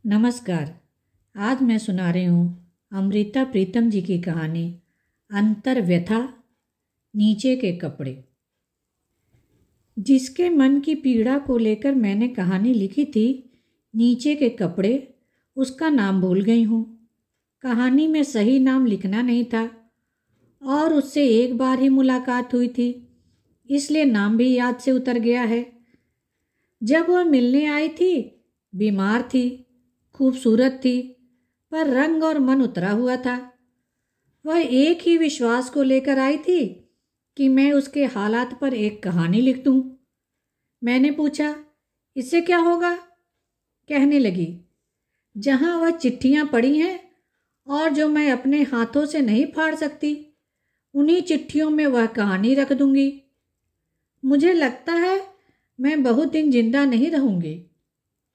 नमस्कार। आज मैं सुना रही हूँ अमृता प्रीतम जी की कहानी अंतर्व्यथा नीचे के कपड़े। जिसके मन की पीड़ा को लेकर मैंने कहानी लिखी थी नीचे के कपड़े, उसका नाम भूल गई हूँ। कहानी में सही नाम लिखना नहीं था और उससे एक बार ही मुलाकात हुई थी, इसलिए नाम भी याद से उतर गया है। जब वह मिलने आई थी, बीमार थी, खूबसूरत थी, पर रंग और मन उतरा हुआ था। वह एक ही विश्वास को लेकर आई थी कि मैं उसके हालात पर एक कहानी लिख दूं। मैंने पूछा, इससे क्या होगा? कहने लगी, जहां वह चिट्ठियां पड़ी हैं और जो मैं अपने हाथों से नहीं फाड़ सकती, उन्हीं चिट्ठियों में वह कहानी रख दूंगी। मुझे लगता है मैं बहुत दिन जिंदा नहीं रहूंगी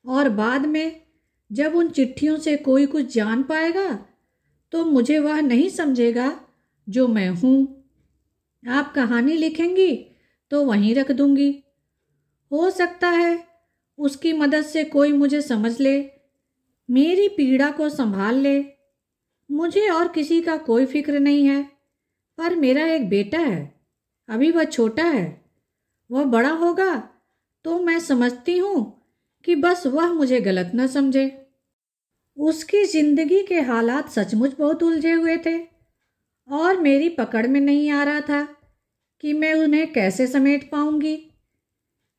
और बाद में जब उन चिट्ठियों से कोई कुछ जान पाएगा तो मुझे वह नहीं समझेगा जो मैं हूँ। आप कहानी लिखेंगी तो वहीं रख दूंगी। हो सकता है उसकी मदद से कोई मुझे समझ ले, मेरी पीड़ा को संभाल ले। मुझे और किसी का कोई फिक्र नहीं है, पर मेरा एक बेटा है, अभी वह छोटा है। वह बड़ा होगा तो मैं समझती हूँ कि बस वह मुझे गलत न समझे। उसकी जिंदगी के हालात सचमुच बहुत उलझे हुए थे और मेरी पकड़ में नहीं आ रहा था कि मैं उन्हें कैसे समेट पाऊंगी।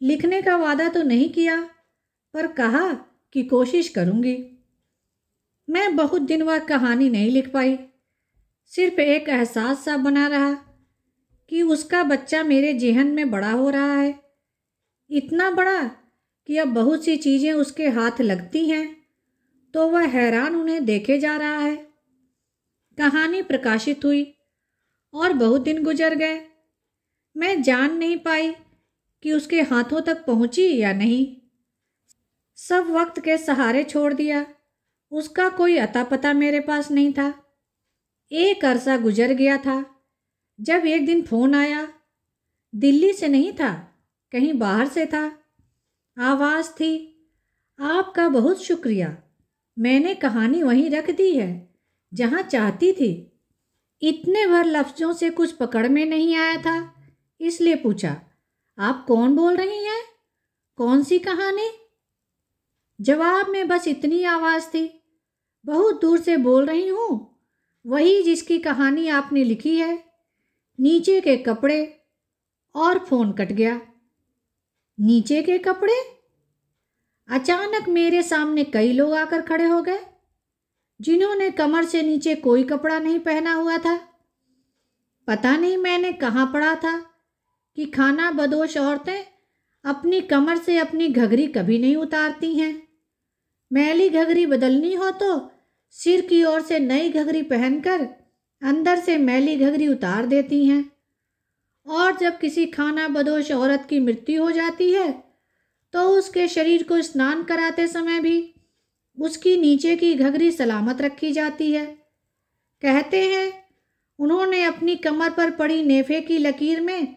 लिखने का वादा तो नहीं किया, पर कहा कि कोशिश करूंगी। मैं बहुत दिन वह कहानी नहीं लिख पाई। सिर्फ एक एहसास सा बना रहा कि उसका बच्चा मेरे जेहन में बड़ा हो रहा है, इतना बड़ा कि अब बहुत सी चीज़ें उसके हाथ लगती हैं तो वह हैरान उन्हें देखे जा रहा है। कहानी प्रकाशित हुई और बहुत दिन गुजर गए। मैं जान नहीं पाई कि उसके हाथों तक पहुंची या नहीं। सब वक्त के सहारे छोड़ दिया। उसका कोई अता पता मेरे पास नहीं था। एक अरसा गुजर गया था जब एक दिन फोन आया। दिल्ली से नहीं था, कहीं बाहर से था। आवाज़ थी, आपका बहुत शुक्रिया, मैंने कहानी वहीं रख दी है जहां चाहती थी। इतने भर लफ्ज़ों से कुछ पकड़ में नहीं आया था, इसलिए पूछा, आप कौन बोल रही हैं? कौन सी कहानी? जवाब में बस इतनी आवाज़ थी, बहुत दूर से बोल रही हूँ, वही जिसकी कहानी आपने लिखी है, नीचे के कपड़े। और फोन कट गया। नीचे के कपड़े? अचानक मेरे सामने कई लोग आकर खड़े हो गए जिन्होंने कमर से नीचे कोई कपड़ा नहीं पहना हुआ था। पता नहीं मैंने कहाँ पढ़ा था कि खाना बदोश औरतें अपनी कमर से अपनी घघरी कभी नहीं उतारती हैं। मैली घघरी बदलनी हो तो सिर की ओर से नई घघरी पहनकर अंदर से मैली घघरी उतार देती हैं। और जब किसी खाना बदोश औरत की मृत्यु हो जाती है तो उसके शरीर को स्नान कराते समय भी उसकी नीचे की घघरी सलामत रखी जाती है। कहते हैं उन्होंने अपनी कमर पर पड़ी नेफे की लकीर में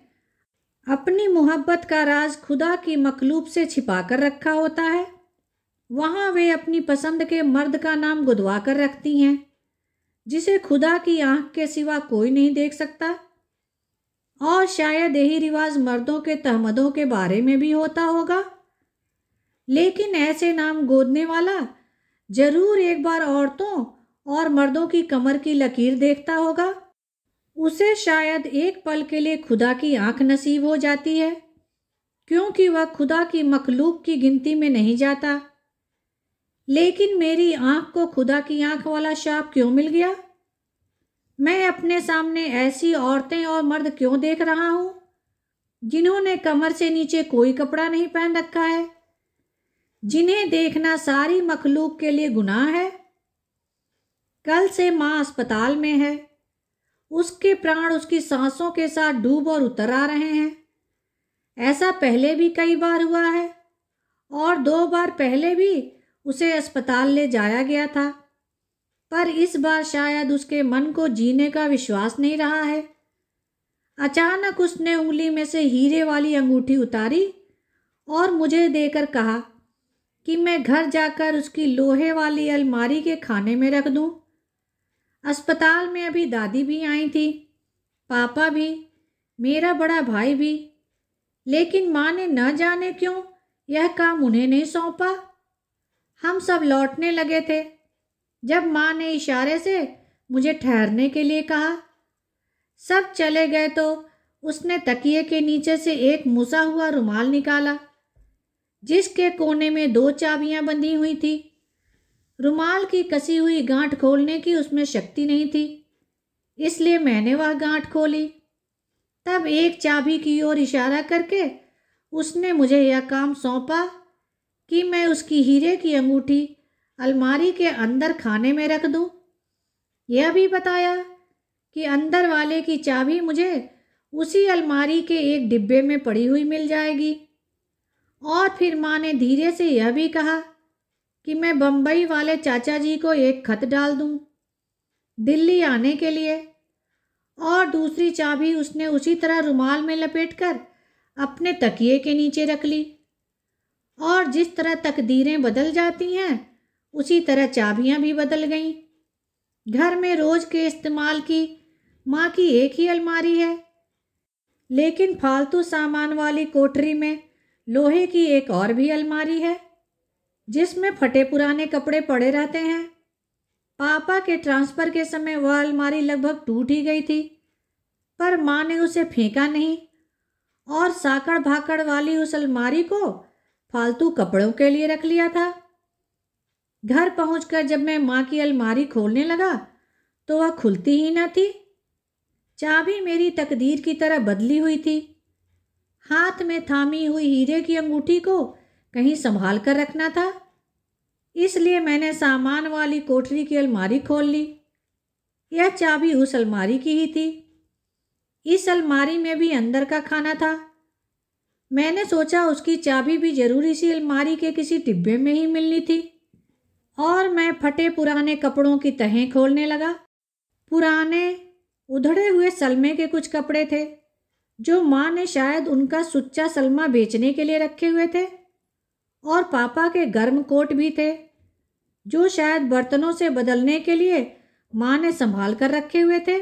अपनी मोहब्बत का राज खुदा की मखलूक से छिपा कर रखा होता है। वहाँ वे अपनी पसंद के मर्द का नाम गुदवा कर रखती हैं, जिसे खुदा की आंख के सिवा कोई नहीं देख सकता। और शायद यही रिवाज मर्दों के तहमदों के बारे में भी होता होगा। लेकिन ऐसे नाम गोदने वाला जरूर एक बार औरतों और मर्दों की कमर की लकीर देखता होगा। उसे शायद एक पल के लिए खुदा की आंख नसीब हो जाती है, क्योंकि वह खुदा की मखलूक की गिनती में नहीं जाता। लेकिन मेरी आंख को खुदा की आंख वाला शाप क्यों मिल गया? मैं अपने सामने ऐसी औरतें और मर्द क्यों देख रहा हूं जिन्होंने कमर से नीचे कोई कपड़ा नहीं पहन रखा है, जिन्हें देखना सारी मखलूक के लिए गुनाह है? कल से माँ अस्पताल में है। उसके प्राण उसकी सांसों के साथ डूब और उतर आ रहे हैं। ऐसा पहले भी कई बार हुआ है और 2 बार पहले भी उसे अस्पताल ले जाया गया था, पर इस बार शायद उसके मन को जीने का विश्वास नहीं रहा है। अचानक उसने उंगली में से हीरे वाली अंगूठी उतारी और मुझे देकर कहा, कि मैं घर जाकर उसकी लोहे वाली अलमारी के खाने में रख दूं। अस्पताल में अभी दादी भी आई थी, पापा भी, मेरा बड़ा भाई भी, लेकिन माँ ने न जाने क्यों यह काम उन्हें नहीं सौंपा। हम सब लौटने लगे थे जब माँ ने इशारे से मुझे ठहरने के लिए कहा। सब चले गए तो उसने तकिए के नीचे से एक मुसा हुआ रुमाल निकाला, जिसके कोने में 2 चाबियां बंधी हुई थी। रुमाल की कसी हुई गांठ खोलने की उसमें शक्ति नहीं थी, इसलिए मैंने वह गांठ खोली। तब एक चाबी की ओर इशारा करके उसने मुझे यह काम सौंपा कि मैं उसकी हीरे की अंगूठी अलमारी के अंदर खाने में रख दूं। यह भी बताया कि अंदर वाले की चाबी मुझे उसी अलमारी के एक डिब्बे में पड़ी हुई मिल जाएगी। और फिर माँ ने धीरे से यह भी कहा कि मैं बम्बई वाले चाचा जी को एक खत डाल दूं दिल्ली आने के लिए, और दूसरी चाबी उसने उसी तरह रुमाल में लपेटकर अपने तकिए के नीचे रख ली। और जिस तरह तकदीरें बदल जाती हैं उसी तरह चाबियां भी बदल गईं। घर में रोज के इस्तेमाल की माँ की एक ही अलमारी है, लेकिन फालतू सामान वाली कोठरी में लोहे की एक और भी अलमारी है, जिसमें फटे पुराने कपड़े पड़े रहते हैं। पापा के ट्रांसफ़र के समय वह अलमारी लगभग टूट ही गई थी, पर माँ ने उसे फेंका नहीं और साकड़ भाकड़ वाली उस अलमारी को फालतू कपड़ों के लिए रख लिया था। घर पहुंचकर जब मैं माँ की अलमारी खोलने लगा तो वह खुलती ही न थी। चाबी मेरी तकदीर की तरह बदली हुई थी। हाथ में थामी हुई हीरे की अंगूठी को कहीं संभाल कर रखना था, इसलिए मैंने सामान वाली कोठरी की अलमारी खोल ली। यह चाबी उस अलमारी की ही थी। इस अलमारी में भी अंदर का खाना था। मैंने सोचा उसकी चाबी भी जरूर इसी अलमारी के किसी डिब्बे में ही मिलनी थी, और मैं फटे पुराने कपड़ों की तहें खोलने लगा। पुराने उधड़े हुए सलमे के कुछ कपड़े थे जो माँ ने शायद उनका सुच्चा सलमा बेचने के लिए रखे हुए थे, और पापा के गर्म कोट भी थे जो शायद बर्तनों से बदलने के लिए माँ ने संभाल कर रखे हुए थे।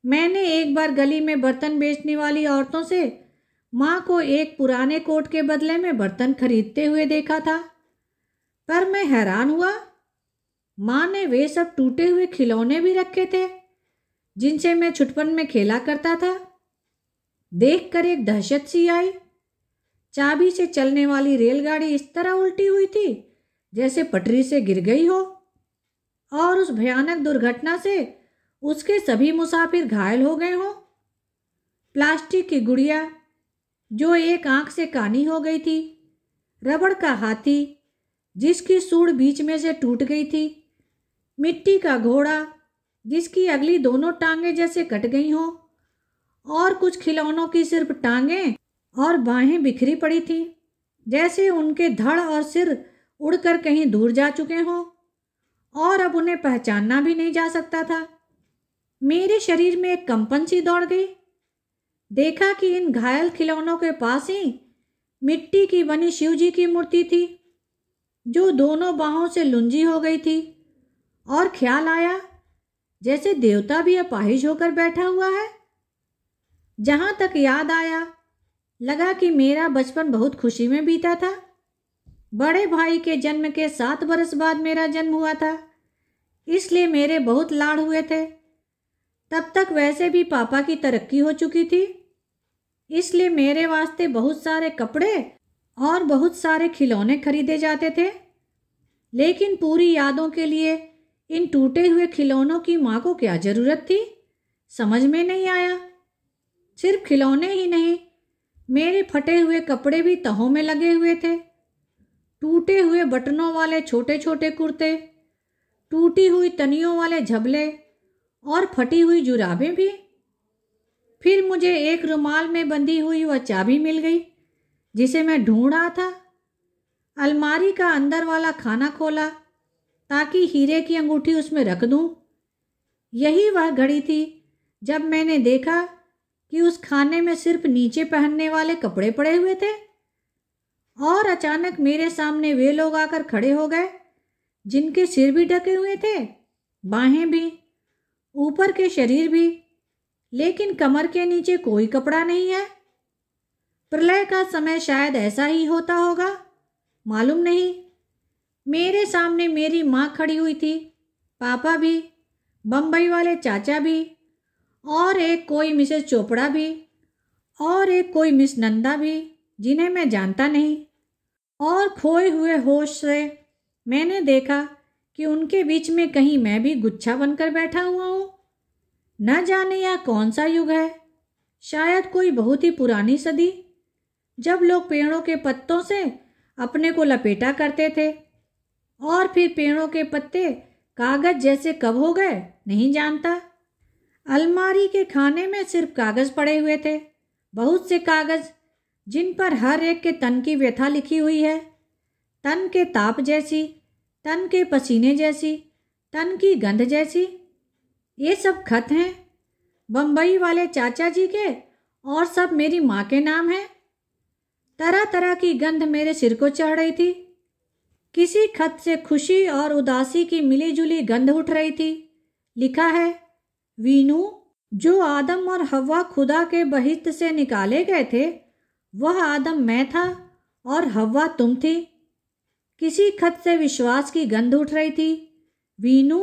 मैंने एक बार गली में बर्तन बेचने वाली औरतों से माँ को एक पुराने कोट के बदले में बर्तन खरीदते हुए देखा था, पर मैं हैरान हुआ। माँ ने वे सब टूटे हुए खिलौने भी रखे थे जिनसे मैं छुटपन में खेला करता था। देखकर एक दहशत सी आई। चाबी से चलने वाली रेलगाड़ी इस तरह उल्टी हुई थी जैसे पटरी से गिर गई हो, और उस भयानक दुर्घटना से उसके सभी मुसाफिर घायल हो गए हों। प्लास्टिक की गुड़िया जो एक आंख से कानी हो गई थी, रबड़ का हाथी जिसकी सूंड बीच में से टूट गई थी, मिट्टी का घोड़ा जिसकी अगली दोनों टांगें जैसे कट गई हों, और कुछ खिलौनों की सिर्फ टांगें और बाहें बिखरी पड़ी थीं, जैसे उनके धड़ और सिर उड़कर कहीं दूर जा चुके हों और अब उन्हें पहचानना भी नहीं जा सकता था। मेरे शरीर में एक कंपन सी दौड़ गई। देखा कि इन घायल खिलौनों के पास ही मिट्टी की बनी शिव जी की मूर्ति थी जो दोनों बाहों से लुंजी हो गई थी, और ख्याल आया जैसे देवता भी अपाहिज होकर बैठा हुआ है। जहां तक याद आया, लगा कि मेरा बचपन बहुत खुशी में बीता था। बड़े भाई के जन्म के 7 बरस बाद मेरा जन्म हुआ था, इसलिए मेरे बहुत लाड़ हुए थे। तब तक वैसे भी पापा की तरक्की हो चुकी थी, इसलिए मेरे वास्ते बहुत सारे कपड़े और बहुत सारे खिलौने खरीदे जाते थे। लेकिन पूरी यादों के लिए इन टूटे हुए खिलौनों की माँ को क्या ज़रूरत थी, समझ में नहीं आया। सिर्फ खिलौने ही नहीं, मेरे फटे हुए कपड़े भी तहों में लगे हुए थे। टूटे हुए बटनों वाले छोटे छोटे कुर्ते, टूटी हुई तनियों वाले झबले और फटी हुई जुराबें भी। फिर मुझे एक रुमाल में बंधी हुई वह चाबी मिल गई जिसे मैं ढूंढ रहा था। अलमारी का अंदर वाला खाना खोला ताकि हीरे की अंगूठी उसमें रख दूं। यही वह घड़ी थी जब मैंने देखा कि उस खाने में सिर्फ नीचे पहनने वाले कपड़े पड़े हुए थे और अचानक मेरे सामने वे लोग आकर खड़े हो गए जिनके सिर भी ढके हुए थे, बाहें भी, ऊपर के शरीर भी, लेकिन कमर के नीचे कोई कपड़ा नहीं है। प्रलय का समय शायद ऐसा ही होता होगा, मालूम नहीं। मेरे सामने मेरी माँ खड़ी हुई थी, पापा भी, बम्बई वाले चाचा भी, और एक कोई मिसेस चोपड़ा भी, और एक कोई मिस नंदा भी जिन्हें मैं जानता नहीं। और खोए हुए होश से मैंने देखा कि उनके बीच में कहीं मैं भी गुच्छा बनकर बैठा हुआ हूँ। न जाने यह कौन सा युग है, शायद कोई बहुत ही पुरानी सदी, जब लोग पेड़ों के पत्तों से अपने को लपेटा करते थे और फिर पेड़ों के पत्ते कागज जैसे कब हो गए नहीं जानता। अलमारी के खाने में सिर्फ कागज पड़े हुए थे, बहुत से कागज जिन पर हर एक के तन की व्यथा लिखी हुई है, तन के ताप जैसी, तन के पसीने जैसी, तन की गंध जैसी। ये सब खत हैं बम्बई वाले चाचा जी के, और सब मेरी माँ के नाम हैं। तरह तरह की गंध मेरे सिर को चढ़ रही थी। किसी खत से खुशी और उदासी की मिली जुली गंध उठ रही थी। लिखा है, वीनू, जो आदम और हव्वा खुदा के बहिश्त से निकाले गए थे, वह आदम मैं था और हव्वा तुम थी। किसी खत से विश्वास की गंध उठ रही थी। वीनू,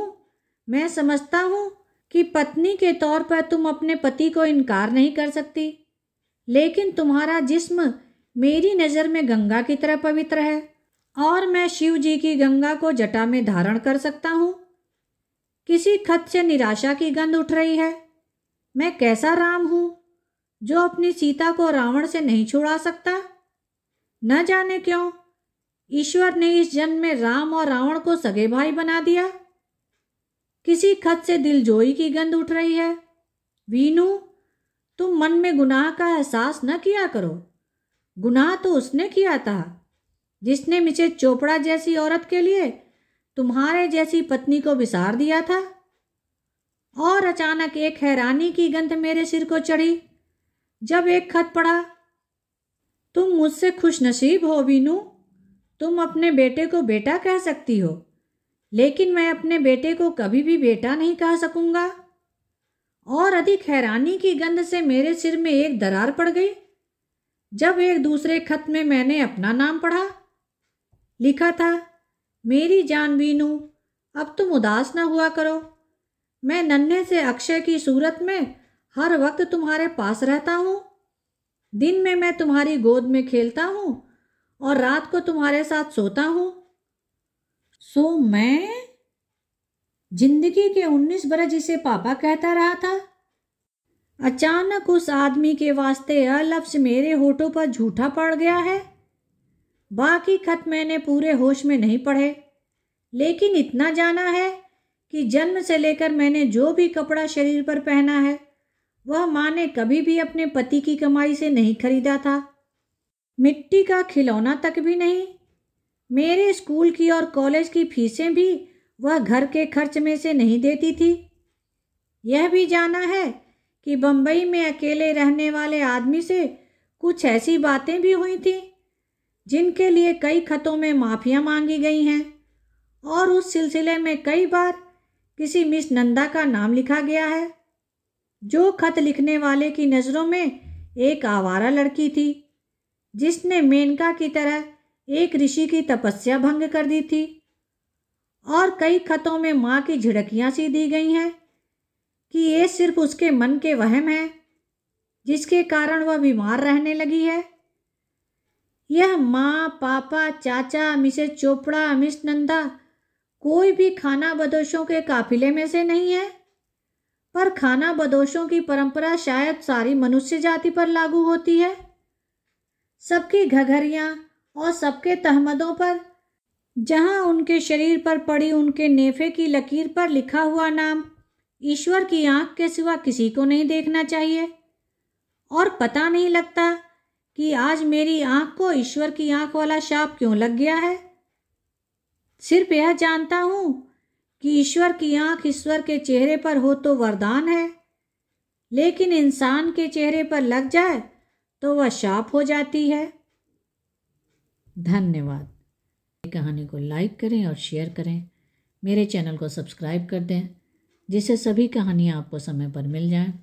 मैं समझता हूँ कि पत्नी के तौर पर तुम अपने पति को इनकार नहीं कर सकती, लेकिन तुम्हारा जिस्म मेरी नज़र में गंगा की तरह पवित्र है और मैं शिव जी की गंगा को जटा में धारण कर सकता हूँ। किसी खत से निराशा की गंध उठ रही है। मैं कैसा राम हूँ जो अपनी सीता को रावण से नहीं छुड़ा सकता। न जाने क्यों ईश्वर ने इस जन्म में राम और रावण को सगे भाई बना दिया। किसी खत से दिलजोई की गंध उठ रही है। वीनू, तुम मन में गुनाह का एहसास न किया करो। गुनाह तो उसने किया था जिसने मिसेस चोपड़ा जैसी औरत के लिए तुम्हारे जैसी पत्नी को विसार दिया था। और अचानक एक हैरानी की गंध मेरे सिर को चढ़ी जब एक खत पढ़ा। तुम मुझसे खुशनसीब हो वीनू, तुम अपने बेटे को बेटा कह सकती हो, लेकिन मैं अपने बेटे को कभी भी बेटा नहीं कह सकूंगा। और अधिक हैरानी की गंध से मेरे सिर में एक दरार पड़ गई जब एक दूसरे खत में मैंने अपना नाम पढ़ा। लिखा था, मेरी जान वीनू, अब तुम उदास न हुआ करो। मैं नन्हे से अक्षय की सूरत में हर वक्त तुम्हारे पास रहता हूँ। दिन में मैं तुम्हारी गोद में खेलता हूँ और रात को तुम्हारे साथ सोता हूँ। सो मैं जिंदगी के 19 बरस जिसे पापा कहता रहा था, अचानक उस आदमी के वास्ते अलफ्ज़ मेरे होठों पर झूठा पड़ गया है। बाकी खत मैंने पूरे होश में नहीं पढ़े, लेकिन इतना जाना है कि जन्म से लेकर मैंने जो भी कपड़ा शरीर पर पहना है वह माँ ने कभी भी अपने पति की कमाई से नहीं खरीदा था। मिट्टी का खिलौना तक भी नहीं। मेरे स्कूल की और कॉलेज की फीसें भी वह घर के खर्च में से नहीं देती थी। यह भी जाना है कि बम्बई में अकेले रहने वाले आदमी से कुछ ऐसी बातें भी हुई थी जिनके लिए कई खतों में माफ़ियाँ मांगी गई हैं, और उस सिलसिले में कई बार किसी मिस नंदा का नाम लिखा गया है, जो खत लिखने वाले की नज़रों में एक आवारा लड़की थी जिसने मेनका की तरह एक ऋषि की तपस्या भंग कर दी थी। और कई खतों में माँ की झिड़कियाँ सी दी गई हैं कि ये सिर्फ उसके मन के वहम है जिसके कारण वह बीमार रहने लगी है। यह माँ, पापा, चाचा, मिसेस चोपड़ा, मिस नंदा कोई भी खाना बदोशों के काफिले में से नहीं है, पर खाना बदोशों की परंपरा शायद सारी मनुष्य जाति पर लागू होती है। सबकी घघरियाँ और सबके तहमदों पर जहाँ उनके शरीर पर पड़ी उनके नेफे की लकीर पर लिखा हुआ नाम ईश्वर की आंख के सिवा किसी को नहीं देखना चाहिए। और पता नहीं लगता कि आज मेरी आंख को ईश्वर की आंख वाला शाप क्यों लग गया है। सिर्फ यह जानता हूँ कि ईश्वर की आंख ईश्वर के चेहरे पर हो तो वरदान है, लेकिन इंसान के चेहरे पर लग जाए तो वह शाप हो जाती है। धन्यवाद। कहानी को लाइक करें और शेयर करें। मेरे चैनल को सब्सक्राइब कर दें जिससे सभी कहानियाँ आपको समय पर मिल जाएं।